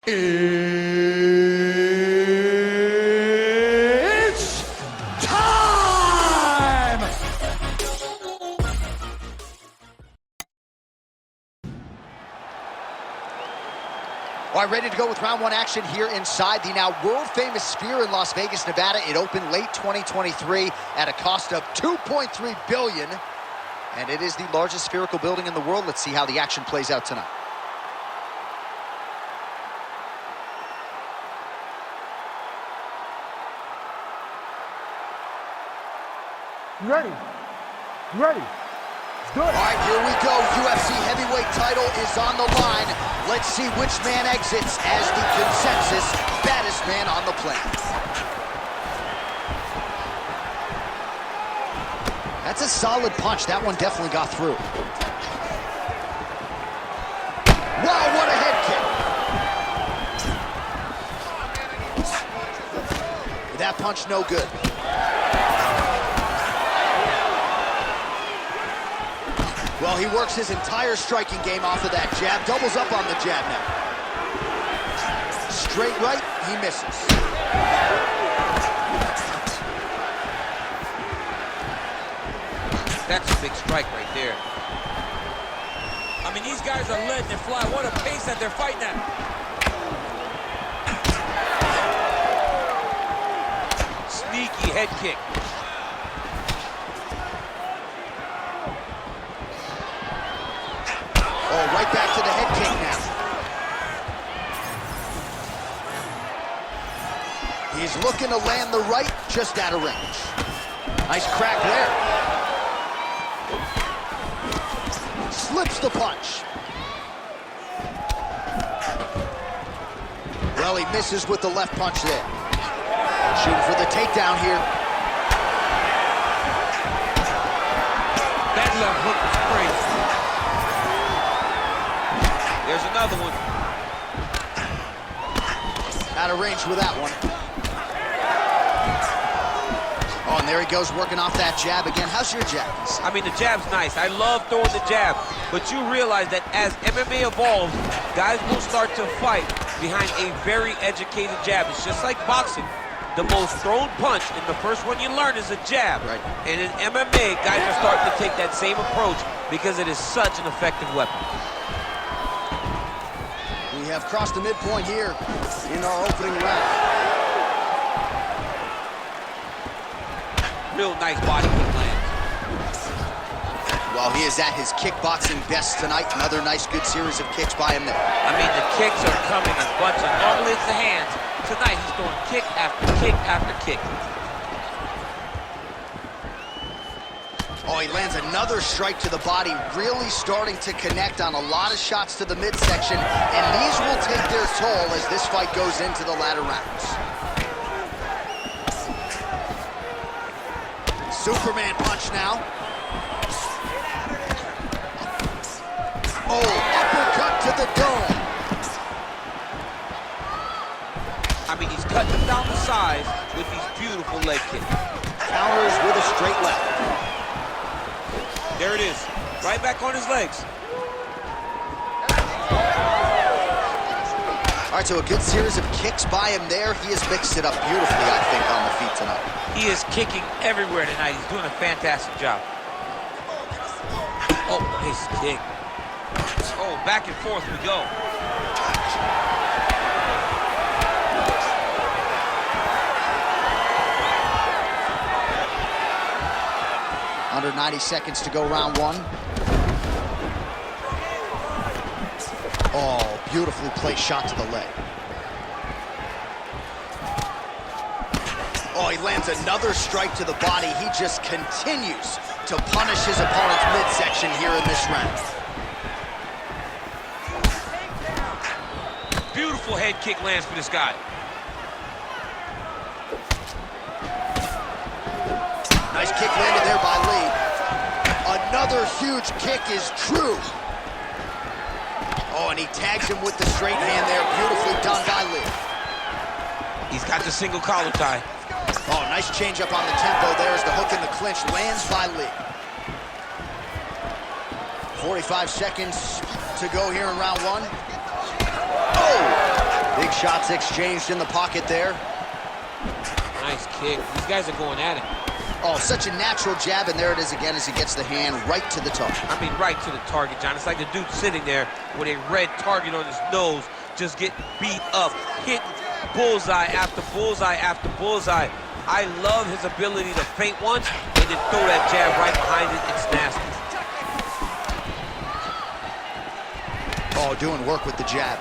It's time! All right, ready to go with round one action here inside the now world-famous Sphere in Las Vegas, Nevada. It opened late 2023 at a cost of $2.3 billion, and it is the largest spherical building in the world. Let's see how the action plays out tonight. You ready? You ready? Let's do it. All right, here we go. UFC heavyweight title is on the line. Let's see which man exits as the consensus baddest man on the planet. That's a solid punch. That one definitely got through. Wow, what a head kick. That punch no good. Well, he works his entire striking game off of that jab. Doubles up on the jab now. Straight right, he misses. That's a big strike right there. I mean, these guys are letting it fly. What a pace that they're fighting at. Sneaky head kick. Oh, right back to the head kick now. He's looking to land the right, just out of range. Nice crack there. Slips the punch. Well, he misses with the left punch there. Shooting for the takedown here. That left hook was crazy. There's another one. Out of range with that one. Oh, and there he goes, working off that jab again. How's your jab? I mean, the jab's nice. I love throwing the jab. But you realize that as MMA evolves, guys will start to fight behind a very educated jab. It's just like boxing. The most thrown punch, and the first one you learn is a jab. Right. And in MMA, guys are starting to take that same approach because it is such an effective weapon. We have crossed the midpoint here in our opening round. Real nice body kick lands. Well, he is at his kickboxing best tonight. Another nice, good series of kicks by him there. I mean, the kicks are coming in bunches. Normally it's the hands. Tonight he's throwing kick after kick after kick. Oh, he lands another strike to the body, really starting to connect on a lot of shots to the midsection, and these will take their toll as this fight goes into the latter rounds. Superman punch now. Oh, uppercut to the dome. I mean, he's cutting them down the sides with these beautiful leg kicks. Counters with a straight left. There it is, right back on his legs. All right, so a good series of kicks by him there. He has mixed it up beautifully, I think, on the feet tonight. He is kicking everywhere tonight. He's doing a fantastic job. Oh, nice kick. Oh, back and forth we go. Under 90 seconds to go, round one. Oh, beautifully placed shot to the leg. Oh, he lands another strike to the body. He just continues to punish his opponent's midsection here in this round. Beautiful head kick lands for this guy. Nice kick landed there by Lee. Another huge kick is true. Oh, and he tags him with the straight hand there. Beautifully done by Lee. He's got the single collar tie. Oh, nice change up on the tempo. There's the hook in the clinch. Lands by Lee. 45 seconds to go here in round one. Oh! Big shots exchanged in the pocket there. Nice kick. These guys are going at it. Oh, such a natural jab, and there it is again as he gets the hand right to the target. I mean, right to the target, John. It's like the dude sitting there with a red target on his nose, just getting beat up, hit bullseye after bullseye after bullseye. I love his ability to feint once and then throw that jab right behind it. It's nasty. Oh, doing work with the jab.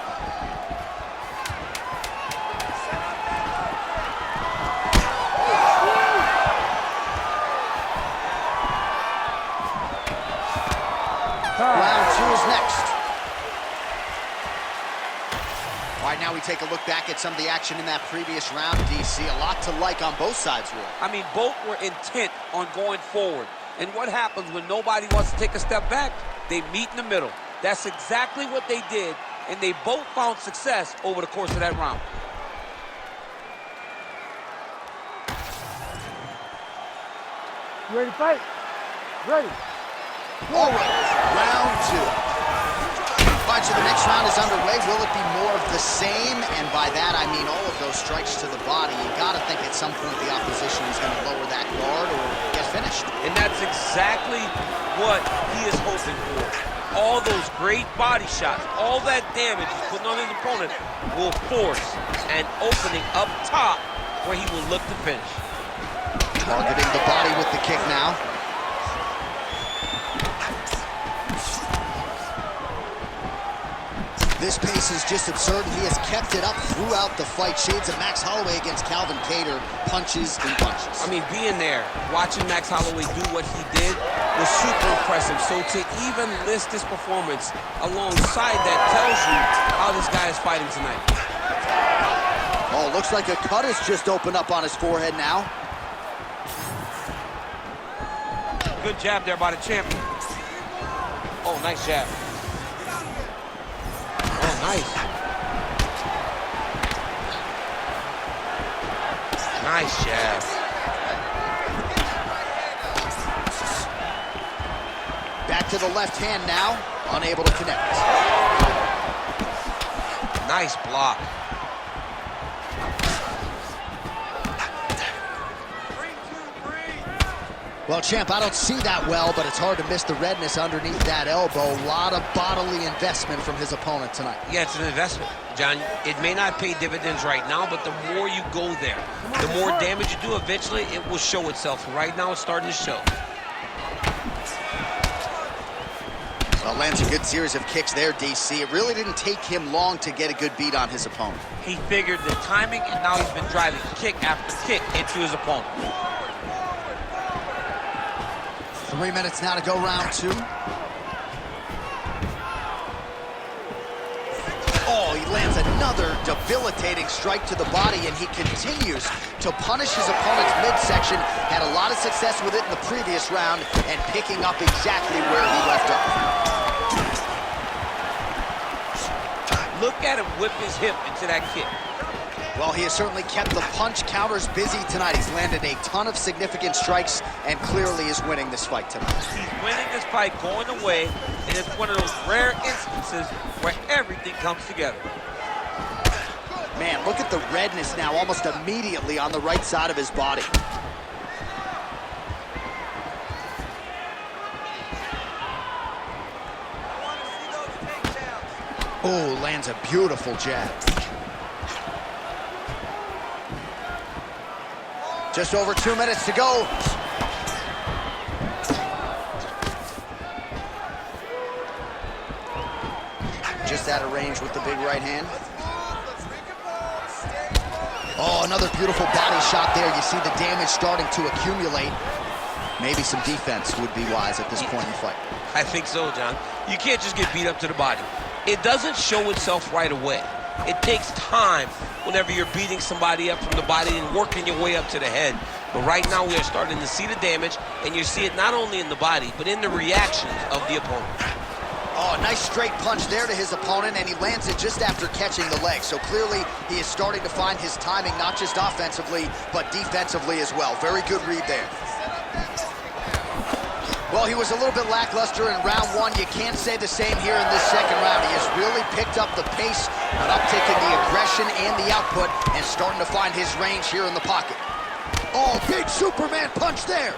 Round 2 is next. All right, now we take a look back at some of the action in that previous round, DC. A lot to like on both sides, really. I mean, both were intent on going forward. And what happens when nobody wants to take a step back? They meet in the middle. That's exactly what they did, and they both found success over the course of that round. You ready to fight? Ready. All right, round 2. All right, so the next round is underway. Will it be more of the same? And by that, I mean all of those strikes to the body. You got to think at some point the opposition is going to lower that guard or get finished. And that's exactly what he is hoping for. All those great body shots, all that damage he's putting on his opponent will force an opening up top where he will look to finish. Targeting the body with the kick now. This pace is just absurd. He has kept it up throughout the fight. Shades of Max Holloway against Calvin Kattar, punches and punches. I mean, being there, watching Max Holloway do what he did was super impressive. So to even list this performance alongside that tells you how this guy is fighting tonight. Oh, looks like a cut has just opened up on his forehead now. Good jab there by the champion. Oh, nice jab. Oh, nice. Nice jab. Back to the left hand now, unable to connect. Nice block. Well, champ, I don't see that well, but it's hard to miss the redness underneath that elbow. A lot of bodily investment from his opponent tonight. Yeah, it's an investment, John. It may not pay dividends right now, but the more you go there, the more damage you do, eventually it will show itself. Right now, it's starting to show. Well, lands a good series of kicks there, DC. It really didn't take him long to get a good beat on his opponent. He figured the timing, and now he's been driving kick after kick into his opponent. 3 minutes now to go, round 2. Oh, he lands another debilitating strike to the body, and he continues to punish his opponent's midsection. Had a lot of success with it in the previous round, and picking up exactly where he left off. Look at him whip his hip into that kick. Well, he has certainly kept the punch counters busy tonight. He's landed a ton of significant strikes and clearly is winning this fight tonight. He's winning this fight going away, and it's one of those rare instances where everything comes together. Man, look at the redness now almost immediately on the right side of his body. Oh, lands a beautiful jab. Just over 2 minutes to go. Just out of range with the big right hand. Oh, another beautiful body shot there. You see the damage starting to accumulate. Maybe some defense would be wise at this point in the fight. I think so, John. You can't just get beat up to the body. It doesn't show itself right away. It takes time whenever you're beating somebody up from the body and working your way up to the head. But right now we are starting to see the damage, and you see it not only in the body, but in the reactions of the opponent. Oh, nice straight punch there to his opponent, and he lands it just after catching the leg. So clearly he is starting to find his timing, not just offensively, but defensively as well. Very good read there. Well, he was a little bit lackluster in round one. You can't say the same here in this second round. He has really picked up the pace, an uptick in the aggression and the output, and starting to find his range here in the pocket. Oh, big Superman punch there.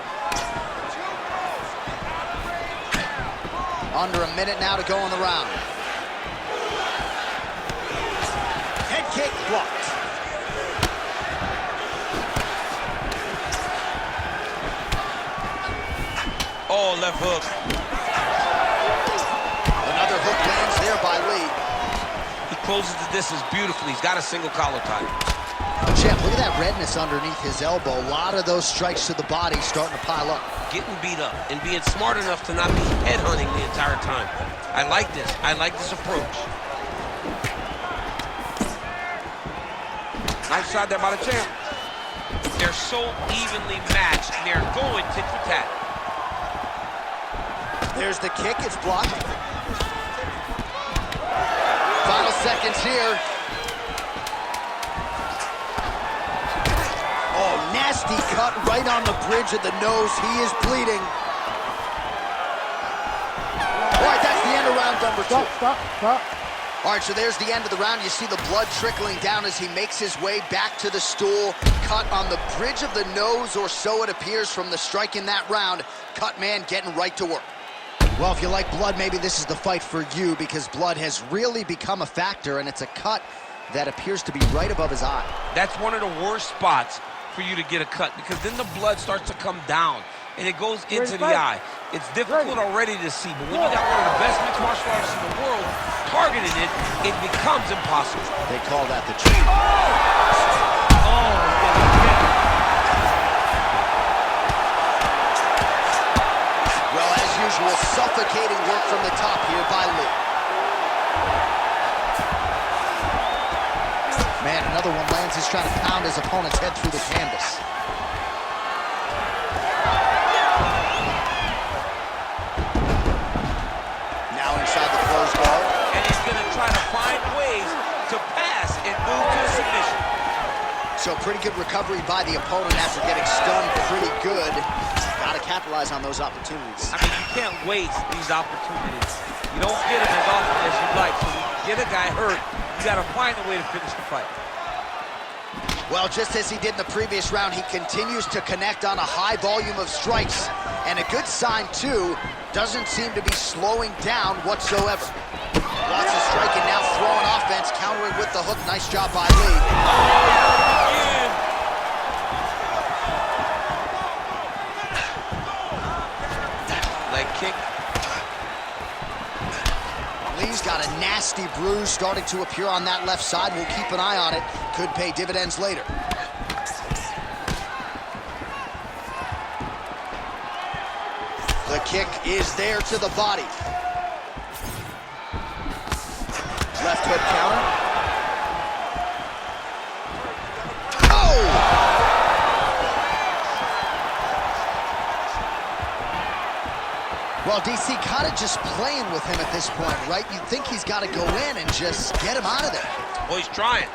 Under a minute now to go in the round. Head kick blocked. Oh, left hook. Another hook lands there by Lee. He closes the distance beautifully. He's got a single collar tie. Champ, look at that redness underneath his elbow. A lot of those strikes to the body starting to pile up. Getting beat up and being smart enough to not be headhunting the entire time. I like this. I like this approach. Nice shot there by the champ. They're so evenly matched, and they're going tit for tat. There's the kick, it's blocked. Final seconds here. Oh, nasty cut right on the bridge of the nose. He is bleeding. All right, that's the end of round number 2. Stop. All right, so there's the end of the round. You see the blood trickling down as he makes his way back to the stool. Cut on the bridge of the nose, or so it appears from the strike in that round. Cut man getting right to work. Well, if you like blood, maybe this is the fight for you, because blood has really become a factor, and it's a cut that appears to be right above his eye. That's one of the worst spots for you to get a cut, because then the blood starts to come down and it goes into the eye. It's difficult already to see, but when you got one of the best mixed martial artists in the world targeting it, it becomes impossible. They call that the cheat. Well, as usual, suffocating work from the top here by Lee. Man, another one lands. He's trying to pound his opponent's head through the canvas. Now inside the closed guard. And he's going to try to find ways to pass and move to a submission. So pretty good recovery by the opponent after getting stunned pretty good. Got to capitalize on those opportunities. I mean, you can't waste these opportunities. You don't get them as often as you'd like. So when you get a guy hurt, you got to find a way to finish the fight. Well, just as he did in the previous round, he continues to connect on a high volume of strikes. And a good sign, too, doesn't seem to be slowing down whatsoever. Lots of striking, now throwing offense, countering with the hook. Nice job by Lee. Leg kick. Lee's got a nasty bruise starting to appear on that left side. We'll keep an eye on it. Could pay dividends later. The kick is there to the body. Left hook counter. Oh! Well, DC kind of just playing with him at this point, right? You'd think he's got to go in and just get him out of there. Well, he's trying,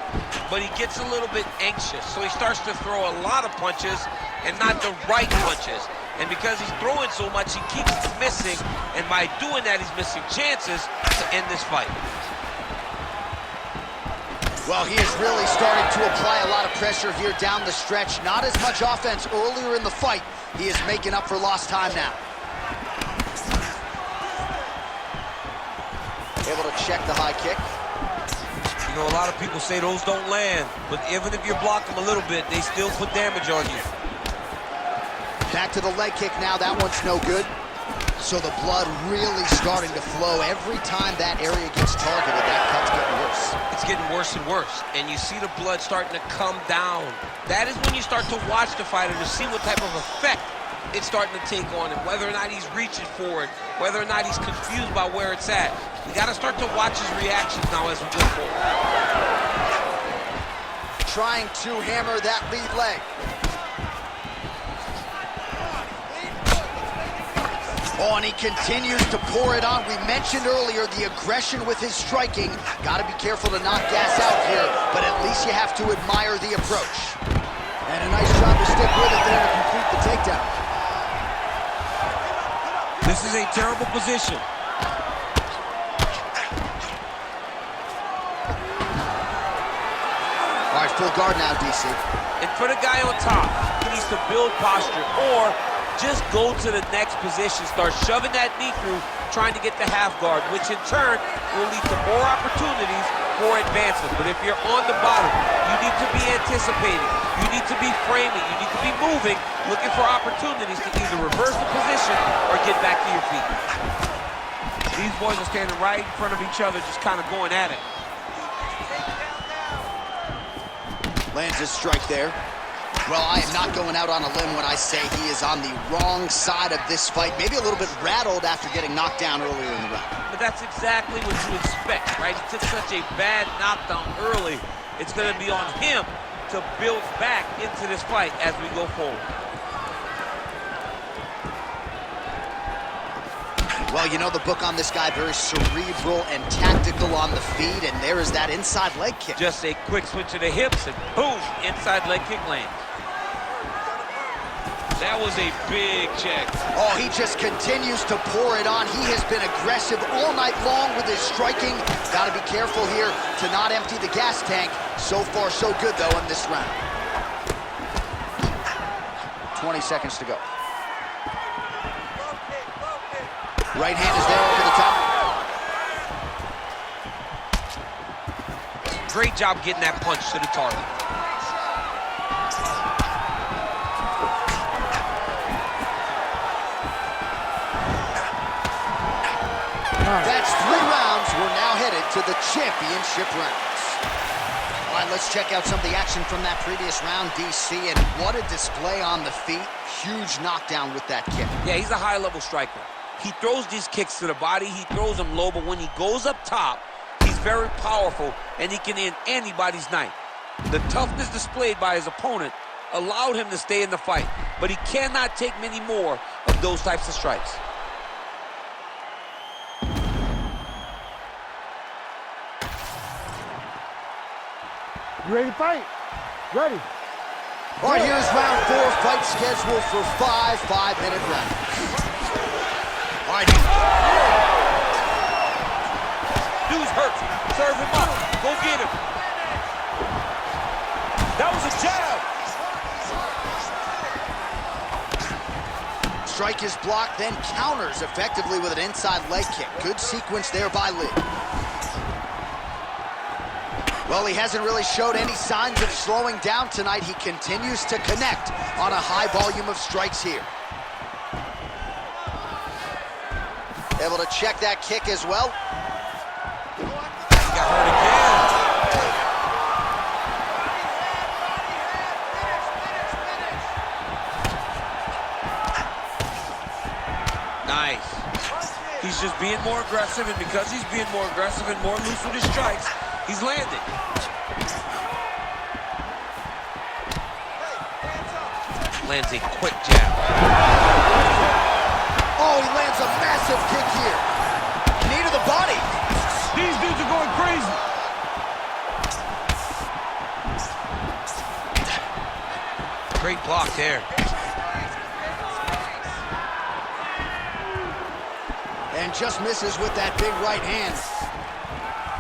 but he gets a little bit anxious. So he starts to throw a lot of punches and not the right punches. And because he's throwing so much, he keeps missing. And by doing that, he's missing chances to end this fight. Well, he is really starting to apply a lot of pressure here down the stretch. Not as much offense earlier in the fight. He is making up for lost time now. Able to check the high kick. You know, a lot of people say those don't land, but even if you block them a little bit, they still put damage on you. Back to the leg kick now. That one's no good. So the blood really starting to flow. Every time that area gets targeted, that cut's getting worse. It's getting worse and worse, and you see the blood starting to come down. That is when you start to watch the fighter to see what type of effect it's starting to take on him, whether or not he's reaching for it, whether or not he's confused by where it's at. You got to start to watch his reactions now as we go forward. Trying to hammer that lead leg. Oh, and he continues to pour it on. We mentioned earlier the aggression with his striking. Got to be careful to not gas out here, but at least you have to admire the approach. And a nice job to stick with it there to complete the takedown. This is a terrible position. All right, full guard now, DC. And for the guy on top, he needs to build posture or just go to the next position, start shoving that knee through, trying to get the half guard, which in turn will lead to more opportunities for advancement. But if you're on the bottom, you need to be anticipating, you need to be framing, you need to be moving, looking for opportunities to either reverse the position or get back to your feet. These boys are standing right in front of each other, just kind of going at it. Lands his strike there. Well, I am not going out on a limb when I say he is on the wrong side of this fight. Maybe a little bit rattled after getting knocked down earlier in the round. But that's exactly what you expect, right? He took such a bad knockdown early. It's going to be on him to build back into this fight as we go forward. Well, you know the book on this guy, very cerebral and tactical on the feet, and there is that inside leg kick. Just a quick switch of the hips, and boom, inside leg kick lands. That was a big check. Oh, he just continues to pour it on. He has been aggressive all night long with his striking. Got to be careful here to not empty the gas tank. So far, so good, though, in this round. 20 seconds to go. Right hand is there over the top. Great job getting that punch to the target. That's 3 rounds. We're now headed to the championship rounds. All right, let's check out some of the action from that previous round, DC, and what a display on the feet. Huge knockdown with that kick. Yeah, he's a high-level striker. He throws these kicks to the body, he throws them low, but when he goes up top, he's very powerful, and he can end anybody's night. The toughness displayed by his opponent allowed him to stay in the fight, but he cannot take many more of those types of strikes. You ready to fight? Ready. All right, here's round 4, fight scheduled for 5 5-minute rounds. All right. Dude's hurt. Serve him up. Go get him. That was a jab. Strike is blocked, then counters effectively with an inside leg kick. Good sequence there by Lee. Well, he hasn't really showed any signs of slowing down tonight. He continues to connect on a high volume of strikes here. Able to check that kick as well. He got hurt again. Nice. He's just being more aggressive, and because he's being more aggressive and more loose with his strikes, he's landing. Lands a quick jab. Oh, he lands a massive kick here. Knee to the body. These dudes are going crazy. Great block there. And just misses with that big right hand.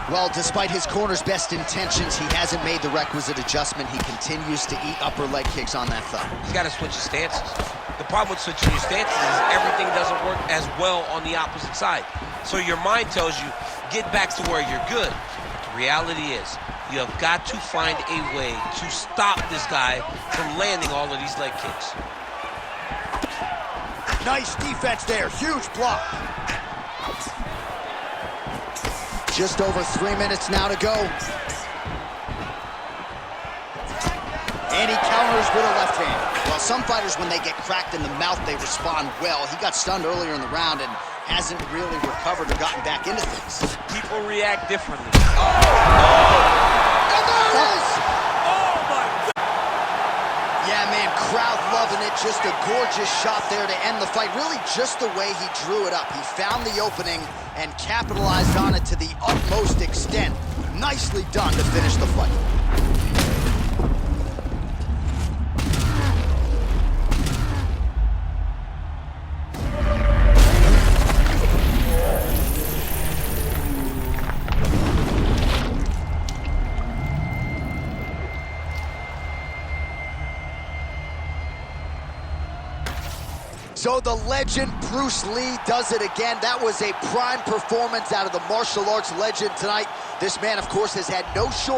Well, despite his corner's best intentions, he hasn't made the requisite adjustment. He continues to eat upper leg kicks on that thumb. He's got to switch his stances. The problem with switching your stances is everything doesn't work as well on the opposite side. So your mind tells you, get back to where you're good. The reality is, you have got to find a way to stop this guy from landing all of these leg kicks. Nice defense there, huge block. Just over 3 minutes now to go. And he counters with a left hand. Well, some fighters, when they get cracked in the mouth, they respond well. He got stunned earlier in the round and hasn't really recovered or gotten back into things. People react differently. Oh! And there it is! Oh, my God! Yeah, man, crowd loving it. Just a gorgeous shot there to end the fight. Really just the way he drew it up. He found the opening and capitalized on it to the utmost extent. Nicely done to finish the fight. So the legend Bruce Lee does it again. That was a prime performance out of the martial arts legend tonight. This man, of course, has had no shortage